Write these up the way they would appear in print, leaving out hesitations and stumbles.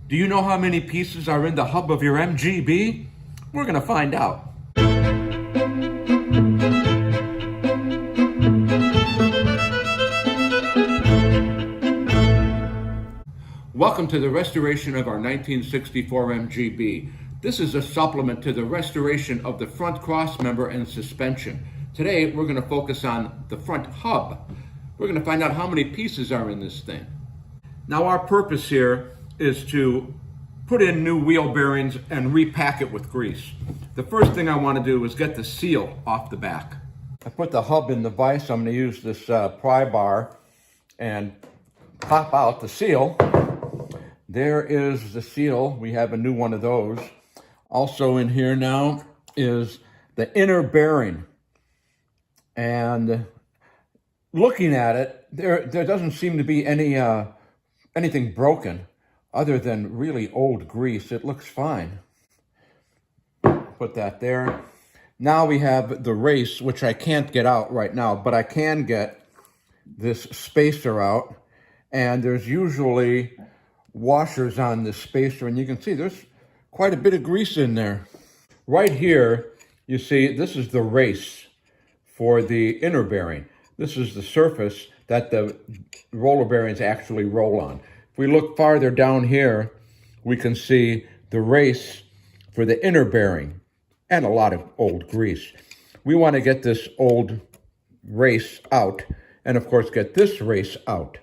Do you know how many pieces are in the hub of your MGB? We're going to find out. Welcome to the restoration of our 1964 MGB. This is a supplement to the restoration of the front crossmember and suspension. Today we're going to focus on the front hub. We're going to find out how many pieces are in this thing. Now our purpose here is to put in new wheel bearings and repack it with grease. The first thing I want to do is get the seal off the back. I put the hub in the vise. I'm going to use this pry bar and pop out the seal. There is the seal. We have a new one of those. Also in here now is the inner bearing. And looking at it, there doesn't seem to be anything broken other than really old grease. It looks fine. Put that there. Now we have the race, which I can't get out right now, but I can get this spacer out. And there's usually washers on this spacer, and you can see there's quite a bit of grease in there. Right here, you see, this is the race for the inner bearing. This is the surface that the roller bearings actually roll on. If we look farther down here, we can see the race for the inner bearing and a lot of old grease. We want to get this old race out and, of course, get this race out.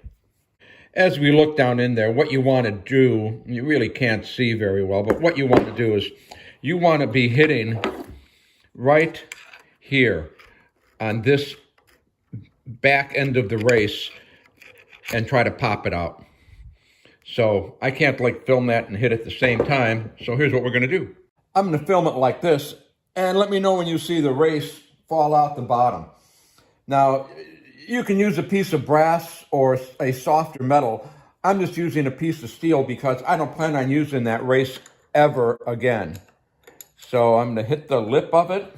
As we look down in there, what you want to do, you really can't see very well, but what you want to do is you want to be hitting right here on this back end of the race and try to pop it out. So I can't film that and hit at the same time. So here's what we're going to do. I'm going to film it like this, and let me know when you see the race fall out the bottom. Now, you can use a piece of brass or a softer metal. I'm just using a piece of steel because I don't plan on using that race ever again. So I'm going to hit the lip of it.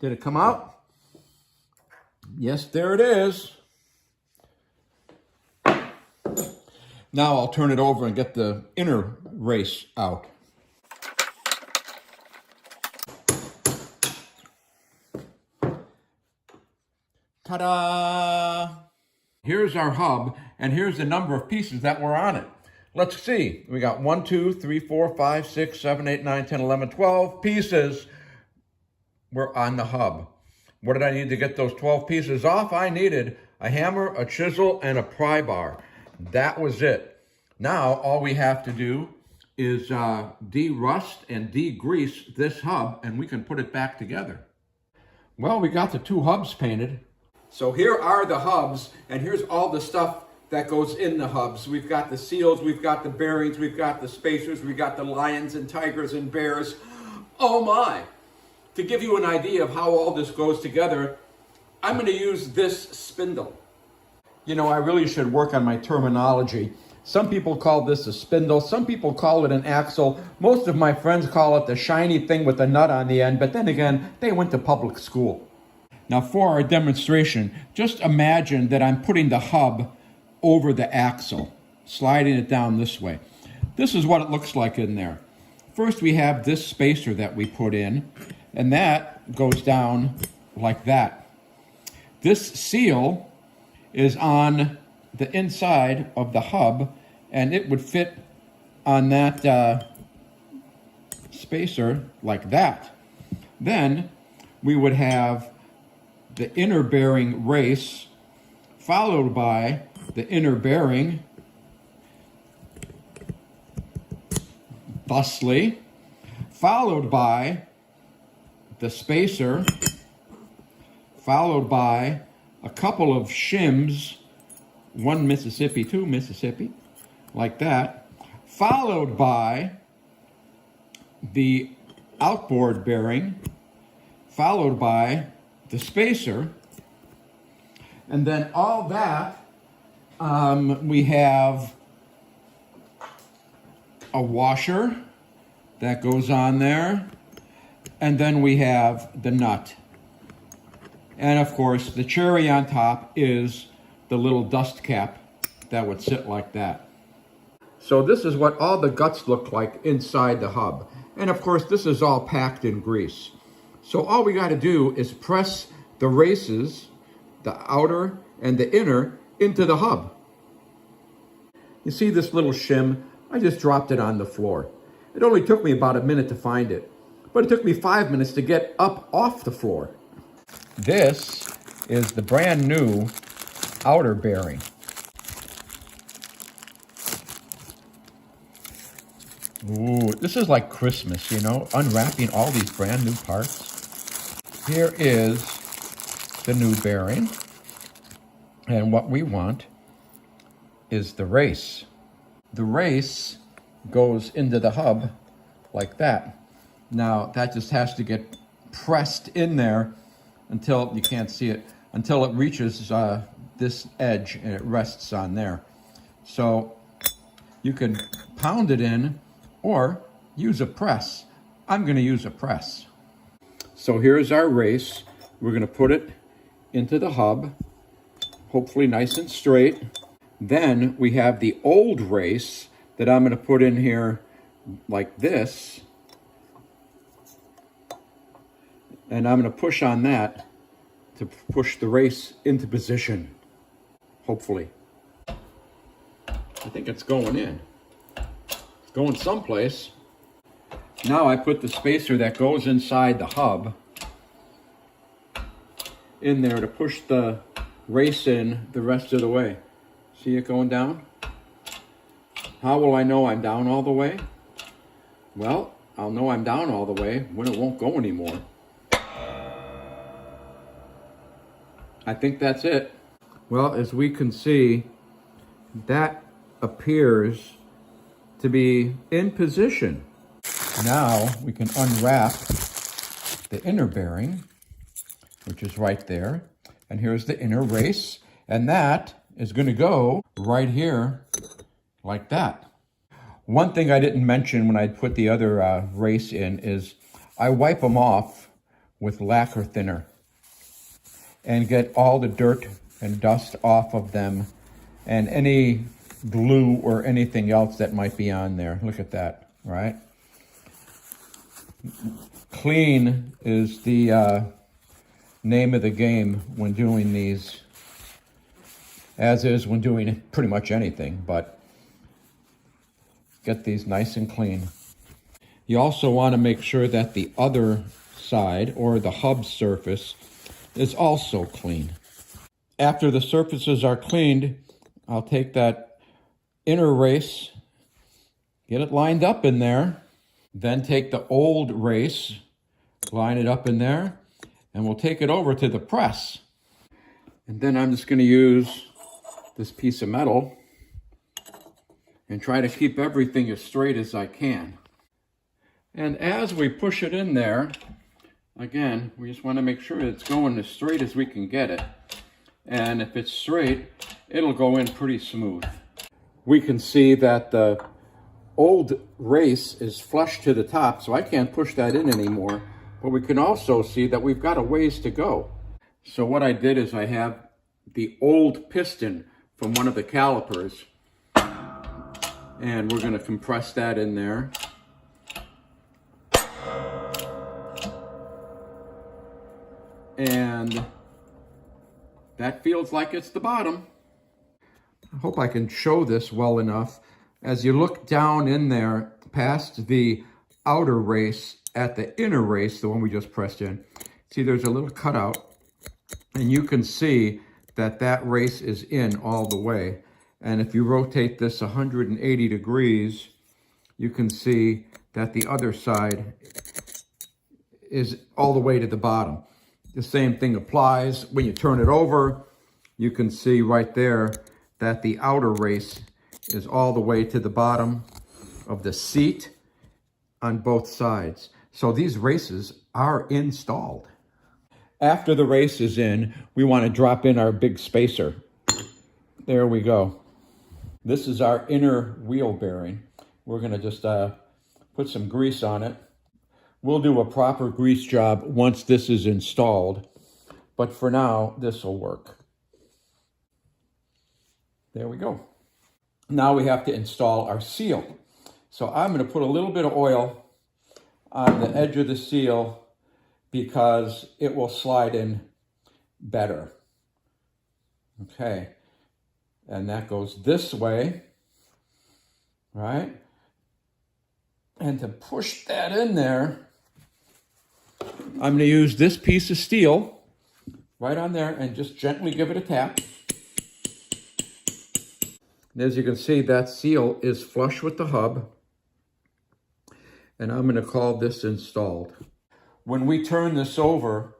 Did it come out? Yes, there it is. Now I'll turn it over and get the inner race out. Ta-da! Here's our hub, and here's the number of pieces that were on it. Let's see. We got 1, 2, 3, 4, 5, 6, 7, 8, 9, 10, 11, 12 pieces were on the hub. What did I need to get those 12 pieces off? I needed a hammer, a chisel, and a pry bar. That was it. Now, all we have to do is de-rust and de-grease this hub, and we can put it back together. Well, we got the two hubs painted. So here are the hubs, and here's all the stuff that goes in the hubs. We've got the seals, we've got the bearings, we've got the spacers, we've got the lions and tigers and bears. Oh my! To give you an idea of how all this goes together, I'm going to use this spindle. You know, I really should work on my terminology. Some people call this a spindle. Some people call it an axle. Most of my friends call it the shiny thing with the nut on the end. But then again, they went to public school. Now for our demonstration, just imagine that I'm putting the hub over the axle, sliding it down this way. This is what it looks like in there. First, we have this spacer that we put in, and that goes down like that. This seal is on the inside of the hub, and it would fit on that spacer like that. Then we would have the inner bearing race followed by the inner bearing thusly, followed by the spacer, followed by a couple of shims, one Mississippi, two Mississippi, like that, followed by the outboard bearing, followed by the spacer, and then all that, we have a washer that goes on there, and then we have the nut And of course, the cherry on top is the little dust cap that would sit like that. So this is what all the guts look like inside the hub. And of course, this is all packed in grease. So all we got to do is press the races, the outer and the inner, into the hub. You see this little shim? I just dropped it on the floor. It only took me about a minute to find it, but it took me 5 minutes to get up off the floor. This is the brand new outer bearing. Ooh, this is like Christmas, you know, unwrapping all these brand new parts. Here is the new bearing. And what we want is the race. The race goes into the hub like that. Now, that just has to get pressed in there until, you can't see it, until it reaches this edge and it rests on there. So you can pound it in or use a press. I'm going to use a press. So here's our race. We're going to put it into the hub, hopefully nice and straight. Then we have the old race that I'm going to put in here like this. And I'm going to push on that to push the race into position, hopefully. I think it's going in. It's going someplace. Now I put the spacer that goes inside the hub in there to push the race in the rest of the way. See it going down? How will I know I'm down all the way? Well, I'll know I'm down all the way when it won't go anymore. I think that's it. Well, as we can see, that appears to be in position. Now we can unwrap the inner bearing, which is right there. And here's the inner race. And that is going to go right here like that. One thing I didn't mention when I put the other race in is I wipe them off with lacquer thinner and get all the dirt and dust off of them and any glue or anything else that might be on there. Look at that, right? Clean is the name of the game when doing these, as is when doing pretty much anything, but get these nice and clean. You also want to make sure that the other side, or the hub surface, is also clean. After the surfaces are cleaned, I'll take that inner race, get it lined up in there, then take the old race, line it up in there, and we'll take it over to the press. And then I'm just going to use this piece of metal and try to keep everything as straight as I can. And as we push it in there, again, we just want to make sure it's going as straight as we can get it. And if it's straight, it'll go in pretty smooth. We can see that the old race is flush to the top, so I can't push that in anymore. But we can also see that we've got a ways to go. So what I did is I have the old piston from one of the calipers, and we're going to compress that in there. And that feels like it's the bottom. I hope I can show this well enough. As you look down in there past the outer race at the inner race, the one we just pressed in, see there's a little cutout, and you can see that that race is in all the way. And if you rotate this 180 degrees, you can see that the other side is all the way to the bottom. The same thing applies when you turn it over. You can see right there that the outer race is all the way to the bottom of the seat on both sides. So these races are installed. After the race is in, we want to drop in our big spacer. There we go. This is our inner wheel bearing. We're going to just put some grease on it. We'll do a proper grease job once this is installed. but for now, this will work. There we go. Now we have to install our seal. So I'm going to put a little bit of oil on the edge of the seal because it will slide in better. Okay, and that goes this way, right? And to push that in there, I'm going to use this piece of steel right on there and just gently give it a tap. And as you can see, that seal is flush with the hub. And I'm going to call this installed. When we turn this over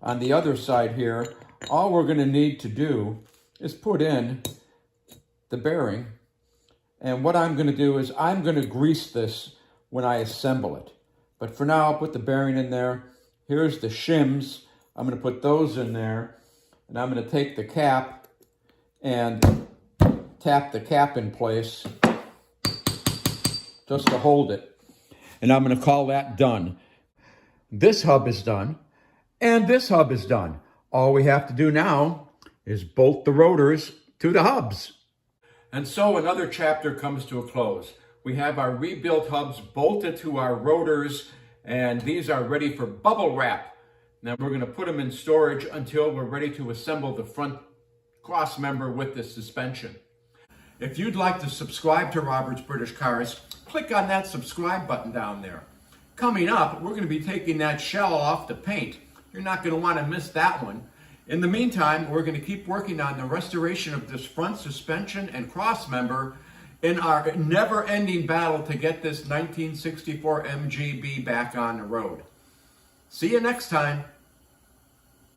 on the other side here, all we're going to need to do is put in the bearing. And what I'm going to do is I'm going to grease this when I assemble it. But for now, I'll put the bearing in there. Here's the shims. I'm going to put those in there. And I'm going to take the cap and tap the cap in place just to hold it. And I'm going to call that done. This hub is done, and this hub is done. All we have to do now is bolt the rotors to the hubs. And so another chapter comes to a close. We have our rebuilt hubs bolted to our rotors, and these are ready for bubble wrap. Now we're going to put them in storage until we're ready to assemble the front cross member with the suspension. If you'd like to subscribe to Robert's British Cars, click on that subscribe button down there. Coming up, we're going to be taking that shell off the paint. You're not going to want to miss that one. In the meantime, we're going to keep working on the restoration of this front suspension and cross member in our never-ending battle to get this 1964 MGB back on the road. See you next time.